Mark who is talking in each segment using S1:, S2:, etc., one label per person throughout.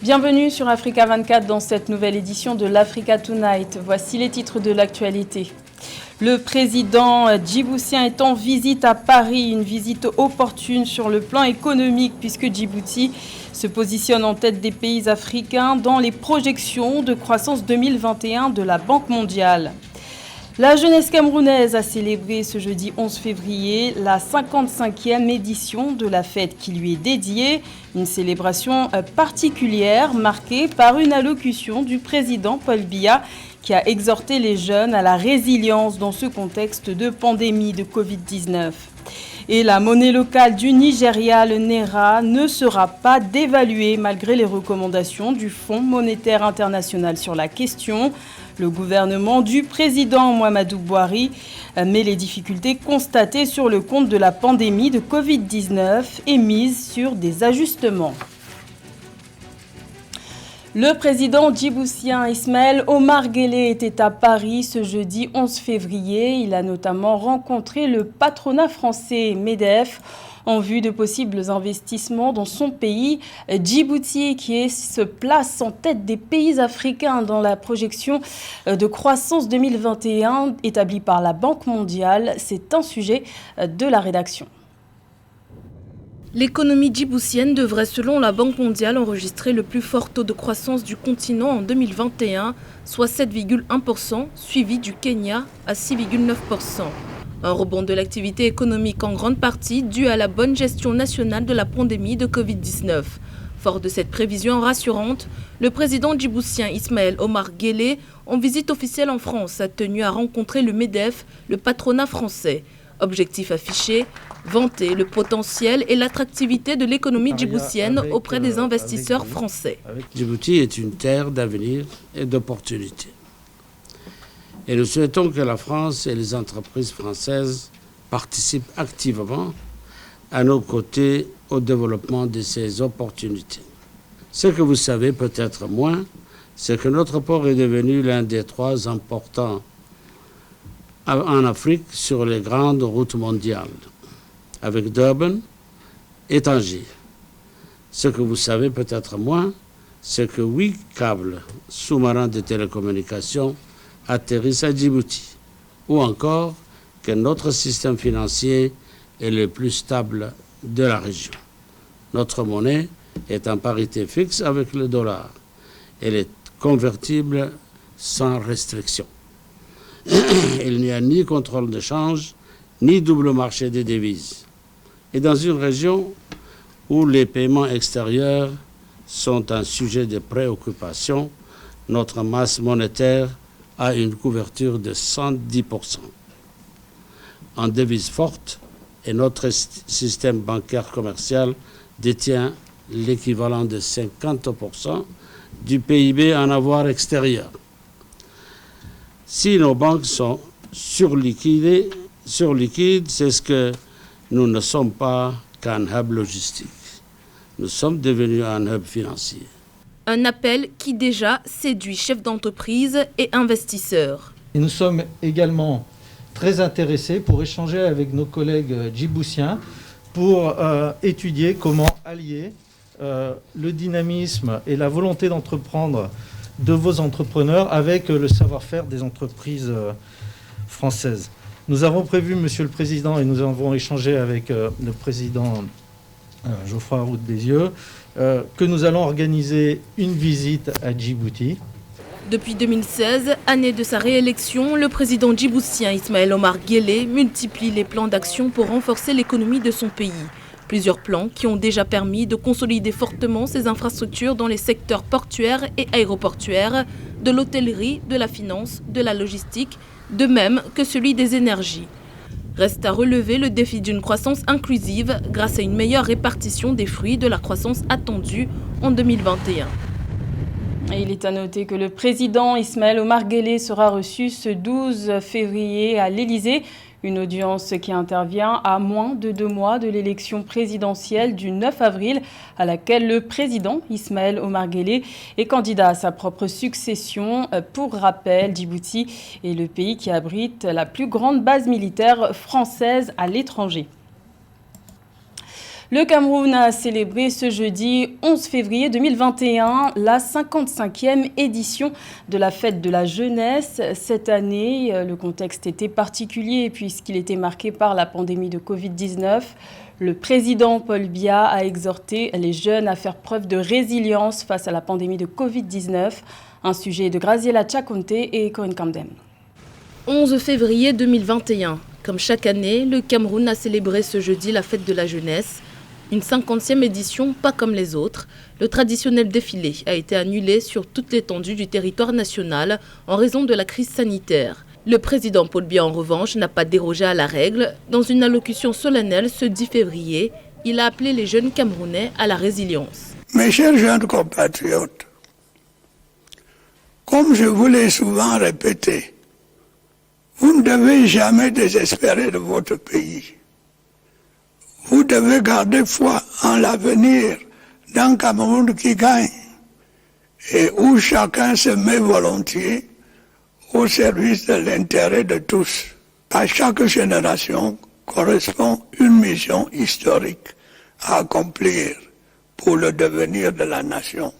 S1: Bienvenue sur Africa 24 dans cette nouvelle édition de l'Africa Tonight. Voici les titres de l'actualité. Le président djiboutien est en visite à Paris, une visite opportune sur le plan économique puisque Djibouti se positionne en tête des pays africains dans les projections de croissance 2021 de la Banque mondiale. La jeunesse camerounaise a célébré ce jeudi 11 février la 55e édition de la fête qui lui est dédiée. Une célébration particulière marquée par une allocution du président Paul Biya qui a exhorté les jeunes à la résilience dans ce contexte de pandémie de Covid-19. Et la monnaie locale du Nigeria, le Naira, ne sera pas dévaluée malgré les recommandations du Fonds monétaire international sur la question. Le gouvernement du président Muhammadu Buhari met les difficultés constatées sur le compte de la pandémie de Covid-19 et mise sur des ajustements. Le président djiboutien Ismaël Omar Guelleh était à Paris ce jeudi 11 février. Il a notamment rencontré le patronat français MEDEF en vue de possibles investissements dans son pays. Djibouti qui se place en tête des pays africains dans la projection de croissance 2021 établie par la Banque mondiale. C'est un sujet de la rédaction.
S2: L'économie djiboutienne devrait, selon la Banque mondiale, enregistrer le plus fort taux de croissance du continent en 2021, soit 7,1%, suivi du Kenya à 6,9%. Un rebond de l'activité économique en grande partie dû à la bonne gestion nationale de la pandémie de Covid-19. Fort de cette prévision rassurante, le président djiboutien Ismaël Omar Guelleh, en visite officielle en France, a tenu à rencontrer le MEDEF, le patronat français. Objectif affiché, vanter le potentiel et l'attractivité de l'économie djiboutienne auprès des investisseurs français.
S3: Djibouti est une terre d'avenir et d'opportunités. Et nous souhaitons que la France et les entreprises françaises participent activement à nos côtés au développement de ces opportunités. Ce que vous savez peut-être moins, c'est que notre port est devenu l'un des 3 importants en Afrique sur les grandes routes mondiales, avec Durban et Tanger. Ce que vous savez peut-être moins, c'est que 8 câbles sous-marins de télécommunications atterrissent à Djibouti, ou encore que notre système financier est le plus stable de la région. Notre monnaie est en parité fixe avec le dollar. Elle est convertible sans restriction. Il n'y a ni contrôle de change, ni double marché des devises. Et dans une région où les paiements extérieurs sont un sujet de préoccupation, notre masse monétaire a une couverture de 110%. En devise forte, et notre système bancaire commercial détient l'équivalent de 50% du PIB en avoir extérieur. Si nos banques sont surliquides, c'est ce que nous ne sommes pas qu'un hub logistique. Nous sommes devenus un hub financier.
S2: Un appel qui déjà séduit chefs d'entreprise et investisseurs.
S4: Et nous sommes également très intéressés pour échanger avec nos collègues djiboutiens pour étudier comment allier le dynamisme et la volonté d'entreprendre de vos entrepreneurs avec le savoir-faire des entreprises françaises. Nous avons prévu, Monsieur le Président, et nous avons échangé avec le Président Geoffroy Roux de Bézieux, que nous allons organiser une visite à Djibouti.
S2: Depuis 2016, année de sa réélection, le président djiboutien Ismaël Omar Guelleh multiplie les plans d'action pour renforcer l'économie de son pays. Plusieurs plans qui ont déjà permis de consolider fortement ses infrastructures dans les secteurs portuaires et aéroportuaires, de l'hôtellerie, de la finance, de la logistique, de même que celui des énergies. Reste à relever le défi d'une croissance inclusive grâce à une meilleure répartition des fruits de la croissance attendue en 2021.
S1: Et il est à noter que le président Ismaël Omar Guelleh sera reçu ce 12 février à l'Élysée. Une audience qui intervient à moins de 2 mois de l'élection présidentielle du 9 avril, à laquelle le président Ismaël Omar Guelleh est candidat à sa propre succession. Pour rappel, Djibouti est le pays qui abrite la plus grande base militaire française à l'étranger. Le Cameroun a célébré ce jeudi 11 février 2021 la 55e édition de la fête de la jeunesse. Cette année, le contexte était particulier puisqu'il était marqué par la pandémie de Covid-19. Le président Paul Biya a exhorté les jeunes à faire preuve de résilience face à la pandémie de Covid-19. Un sujet de Graziella Chakonte et Corinne Camden.
S2: 11 février 2021. Comme chaque année, le Cameroun a célébré ce jeudi la fête de la jeunesse. Une 50e édition, pas comme les autres. Le traditionnel défilé a été annulé sur toute l'étendue du territoire national en raison de la crise sanitaire. Le président Paul Biya, en revanche, n'a pas dérogé à la règle. Dans une allocution solennelle ce 10 février, il a appelé les jeunes Camerounais à la résilience.
S5: Mes chers jeunes compatriotes, comme je vous l'ai souvent répété, vous ne devez jamais désespérer de votre pays. Vous devez garder foi en l'avenir d'un Cameroun qui gagne et où chacun se met volontiers au service de l'intérêt de tous. À chaque génération correspond une mission historique à accomplir pour le devenir de la nation.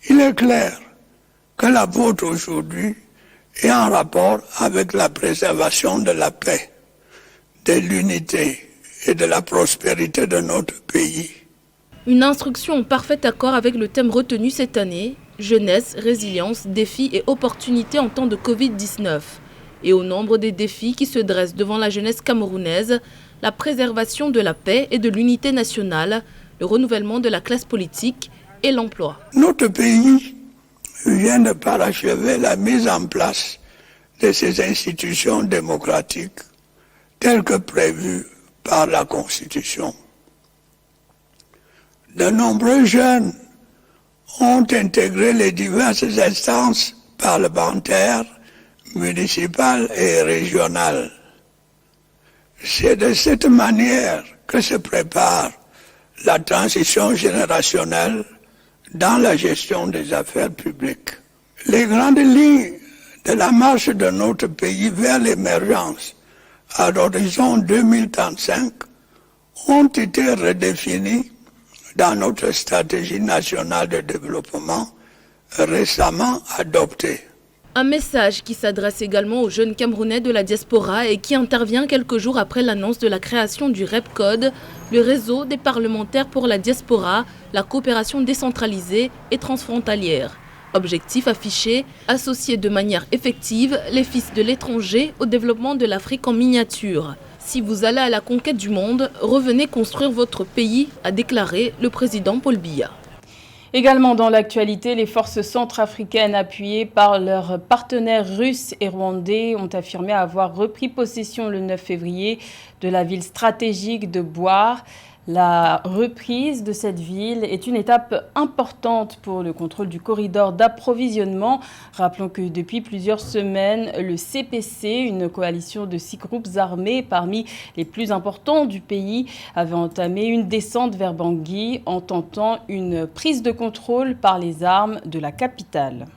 S5: Il est clair que la vôtre aujourd'hui est en rapport avec la préservation de la paix, de l'unité et de la prospérité de notre pays.
S2: Une instruction en parfait accord avec le thème retenu cette année, jeunesse, résilience, défis et opportunités en temps de Covid-19. Et au nombre des défis qui se dressent devant la jeunesse camerounaise, la préservation de la paix et de l'unité nationale, le renouvellement de la classe politique et l'emploi.
S5: Notre pays vient de parachever la mise en place de ces institutions démocratiques telles que prévues par la Constitution. De nombreux jeunes ont intégré les diverses instances parlementaires, municipales et régionales. C'est de cette manière que se prépare la transition générationnelle dans la gestion des affaires publiques. Les grandes lignes de la marche de notre pays vers l'émergence à l'horizon 2035 ont été redéfinies dans notre stratégie nationale de développement récemment adoptée.
S2: Un message qui s'adresse également aux jeunes Camerounais de la diaspora et qui intervient quelques jours après l'annonce de la création du REPCODE, le réseau des parlementaires pour la diaspora, la coopération décentralisée et transfrontalière. Objectif affiché, associer de manière effective les fils de l'étranger au développement de l'Afrique en miniature. Si vous allez à la conquête du monde, revenez construire votre pays, a déclaré le président Paul Biya.
S1: Également dans l'actualité, les forces centrafricaines appuyées par leurs partenaires russes et rwandais ont affirmé avoir repris possession le 9 février de la ville stratégique de Bouar. La reprise de cette ville est une étape importante pour le contrôle du corridor d'approvisionnement. Rappelons que depuis plusieurs semaines, le CPC, une coalition de 6 groupes armés parmi les plus importants du pays, avait entamé une descente vers Bangui en tentant une prise de contrôle par les armes de la capitale.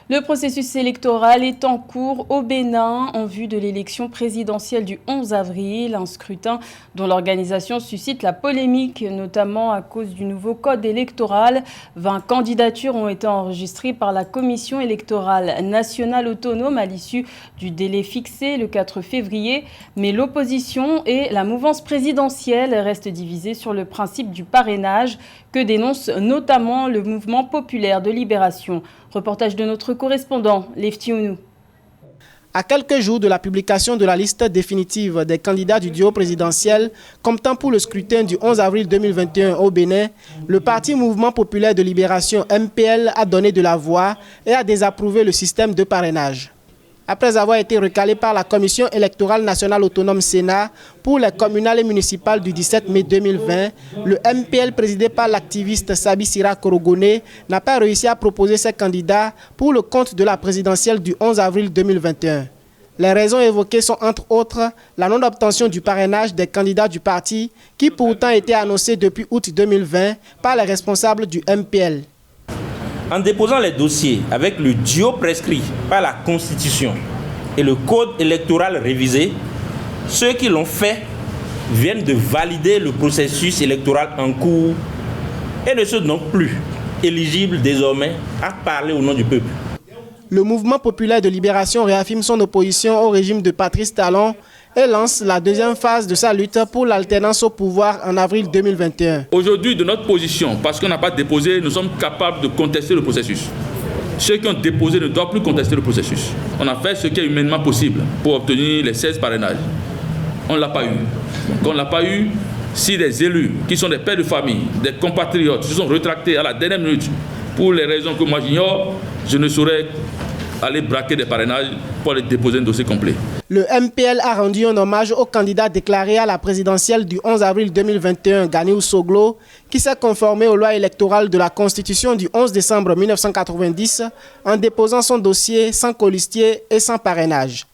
S1: Le processus électoral est en cours au Bénin en vue de l'élection présidentielle du 11 avril, un scrutin dont l'organisation suscite la polémique, notamment à cause du nouveau code électoral. 20 candidatures ont été enregistrées par la Commission électorale nationale autonome à l'issue du délai fixé le 4 février. Mais l'opposition et la mouvance présidentielle restent divisées sur le principe du parrainage que dénonce notamment le mouvement populaire de libération. Reportage de notre correspondant, Lefti Ounou.
S6: À quelques jours de la publication de la liste définitive des candidats du duo présidentiel comptant pour le scrutin du 11 avril 2021 au Bénin, le Parti Mouvement Populaire de Libération MPL a donné de la voix et a désapprouvé le système de parrainage. Après avoir été recalé par la Commission électorale nationale autonome Sénat pour les communales et municipales du 17 mai 2020, le MPL présidé par l'activiste Sabi Sira Korogone n'a pas réussi à proposer ses candidats pour le compte de la présidentielle du 11 avril 2021. Les raisons évoquées sont entre autres la non-obtention du parrainage des candidats du parti qui pourtant était annoncé depuis août 2020 par les responsables du MPL.
S7: En déposant les dossiers avec le duo prescrit par la Constitution et le Code électoral révisé, ceux qui l'ont fait viennent de valider le processus électoral en cours et ne sont donc plus éligibles désormais à parler au nom du peuple.
S6: Le mouvement populaire de libération réaffirme son opposition au régime de Patrice Talon et lance la deuxième phase de sa lutte pour l'alternance au pouvoir en avril 2021.
S8: Aujourd'hui, de notre position, parce qu'on n'a pas déposé, nous sommes capables de contester le processus. Ceux qui ont déposé ne doivent plus contester le processus. On a fait ce qui est humainement possible pour obtenir les 16 parrainages. On ne l'a pas eu. Quand on ne l'a pas eu, si des élus qui sont des pères de famille, des compatriotes se sont rétractés à la dernière minute pour les raisons que moi j'ignore, je ne saurais aller braquer des parrainages pour aller déposer un dossier complet.
S6: Le MPL a rendu un hommage au candidat déclaré à la présidentielle du 11 avril 2021, Ganiou Soglo, qui s'est conformé aux lois électorales de la Constitution du 11 décembre 1990 en déposant son dossier sans colistier et sans parrainage.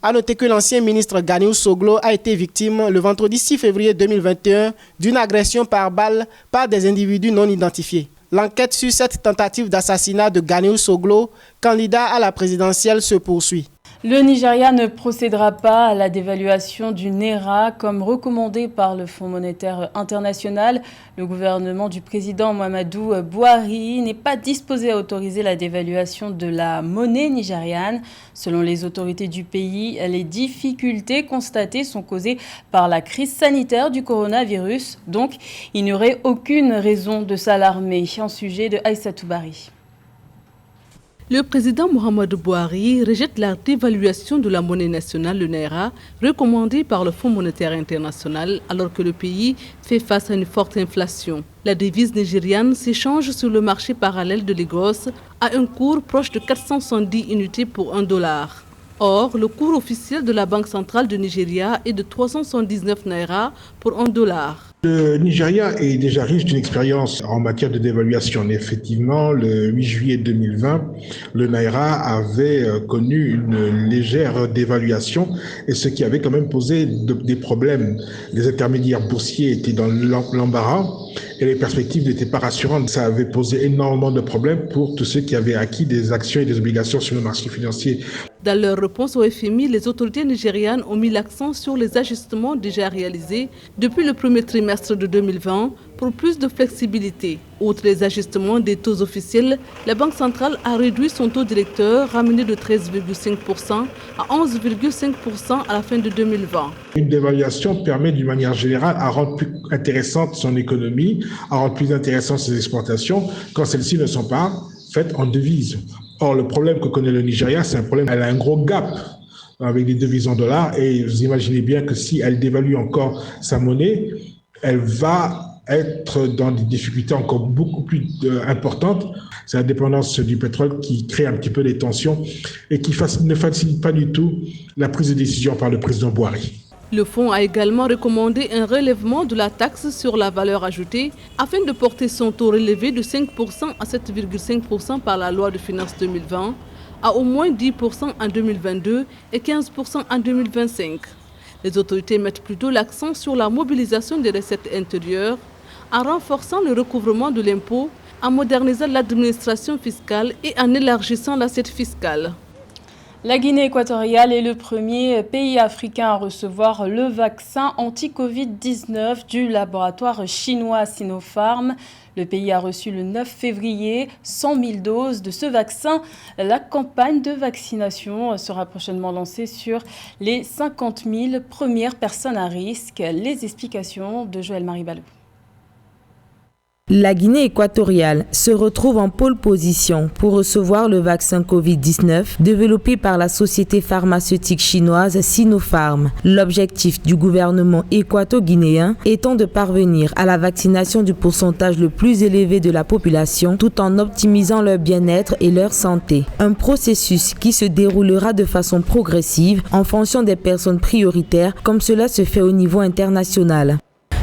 S6: A noter que l'ancien ministre Ganiou Soglo a été victime le vendredi 6 février 2021 d'une agression par balle par des individus non identifiés. L'enquête sur cette tentative d'assassinat de Ganiou Soglo, candidat à la présidentielle, se poursuit.
S1: Le Nigeria ne procédera pas à la dévaluation du Naira comme recommandé par le Fonds monétaire international. Le gouvernement du président Muhammadu Buhari n'est pas disposé à autoriser la dévaluation de la monnaie nigériane. Selon les autorités du pays, les difficultés constatées sont causées par la crise sanitaire du coronavirus. Donc, il n'y aurait aucune raison de s'alarmer. Un sujet de Aïssatou Bari.
S2: Le président Muhammadu Buhari rejette la dévaluation de la monnaie nationale, le Naira, recommandée par le Fonds monétaire international, alors que le pays fait face à une forte inflation. La devise nigériane s'échange sur le marché parallèle de Lagos à un cours proche de 470 unités pour $1. Or, le cours officiel de la Banque centrale du Nigeria est de 379 Naira pour $1.
S9: Le Nigeria est déjà riche d'une expérience en matière de dévaluation. Effectivement, le 8 juillet 2020, le Naira avait connu une légère dévaluation, et ce qui avait quand même posé des problèmes. Les intermédiaires boursiers étaient dans l'embarras et les perspectives n'étaient pas rassurantes. Ça avait posé énormément de problèmes pour tous ceux qui avaient acquis des actions et des obligations sur le marché financier.
S2: Dans leur réponse au FMI, les autorités nigérianes ont mis l'accent sur les ajustements déjà réalisés depuis le premier trimestre de 2020 pour plus de flexibilité. Outre les ajustements des taux officiels, la Banque centrale a réduit son taux directeur, ramené de 13,5% à 11,5% à la fin de 2020.
S9: Une dévaluation permet d'une manière générale à rendre plus intéressante son économie, à rendre plus intéressantes ses exportations quand celles-ci ne sont pas faites en devises. Or, le problème que connaît le Nigeria, c'est un problème, elle a un gros gap avec des devises en dollars, et vous imaginez bien que si elle dévalue encore sa monnaie, elle va être dans des difficultés encore beaucoup plus importantes. C'est la dépendance du pétrole qui crée un petit peu des tensions et qui ne facilite pas du tout la prise de décision par le président Buhari.
S2: Le fonds a également recommandé un relèvement de la taxe sur la valeur ajoutée afin de porter son taux relevé de 5% à 7,5% par la loi de finances 2020 à au moins 10% en 2022 et 15% en 2025. Les autorités mettent plutôt l'accent sur la mobilisation des recettes intérieures en renforçant le recouvrement de l'impôt, en modernisant l'administration fiscale et en élargissant l'assiette fiscale.
S1: La Guinée équatoriale est le premier pays africain à recevoir le vaccin anti-Covid-19 du laboratoire chinois Sinopharm. Le pays a reçu le 9 février 100 000 doses de ce vaccin. La campagne de vaccination sera prochainement lancée sur les 50 000 premières personnes à risque. Les explications de Joël-Marie Ballot.
S10: La Guinée équatoriale se retrouve en pole position pour recevoir le vaccin Covid-19 développé par la société pharmaceutique chinoise Sinopharm. L'objectif du gouvernement équato-guinéen étant de parvenir à la vaccination du pourcentage le plus élevé de la population tout en optimisant leur bien-être et leur santé. Un processus qui se déroulera de façon progressive en fonction des personnes prioritaires comme cela se fait au niveau international.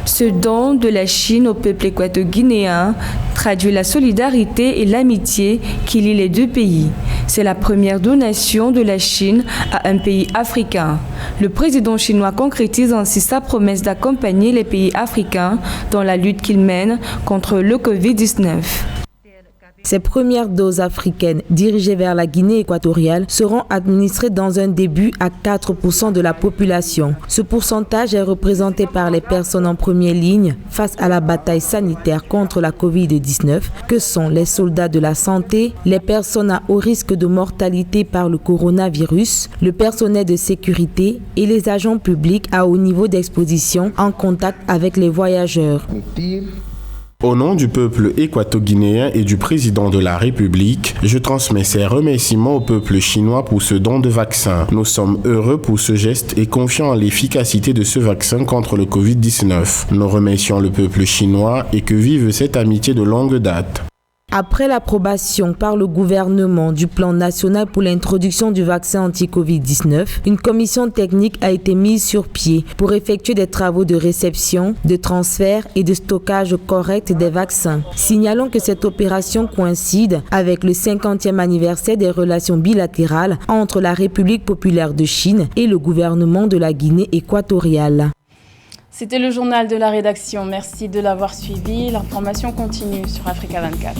S11: Ce don de la Chine au peuple équato-guinéen traduit la solidarité et l'amitié qui lient les deux pays. C'est la première donation de la Chine à un pays africain. Le président chinois concrétise ainsi sa promesse d'accompagner les pays africains dans la lutte qu'ils mènent contre le Covid-19.
S10: Ces premières doses africaines dirigées vers la Guinée équatoriale seront administrées dans un début à 4% de la population. Ce pourcentage est représenté par les personnes en première ligne face à la bataille sanitaire contre la Covid-19, que sont les soldats de la santé, les personnes à haut risque de mortalité par le coronavirus, le personnel de sécurité et les agents publics à haut niveau d'exposition en contact avec les voyageurs.
S12: Au nom du peuple équato-guinéen et du président de la République, je transmets ces remerciements au peuple chinois pour ce don de vaccin. Nous sommes heureux pour ce geste et confiants en l'efficacité de ce vaccin contre le Covid-19. Nous remercions le peuple chinois et que vive cette amitié de longue date.
S10: Après l'approbation par le gouvernement du plan national pour l'introduction du vaccin anti-Covid-19, une commission technique a été mise sur pied pour effectuer des travaux de réception, de transfert et de stockage correct des vaccins. Signalons que cette opération coïncide avec le 50e anniversaire des relations bilatérales entre la République populaire de Chine et le gouvernement de la Guinée équatoriale.
S1: C'était le journal de la rédaction. Merci de l'avoir suivi. L'information continue sur Africa 24.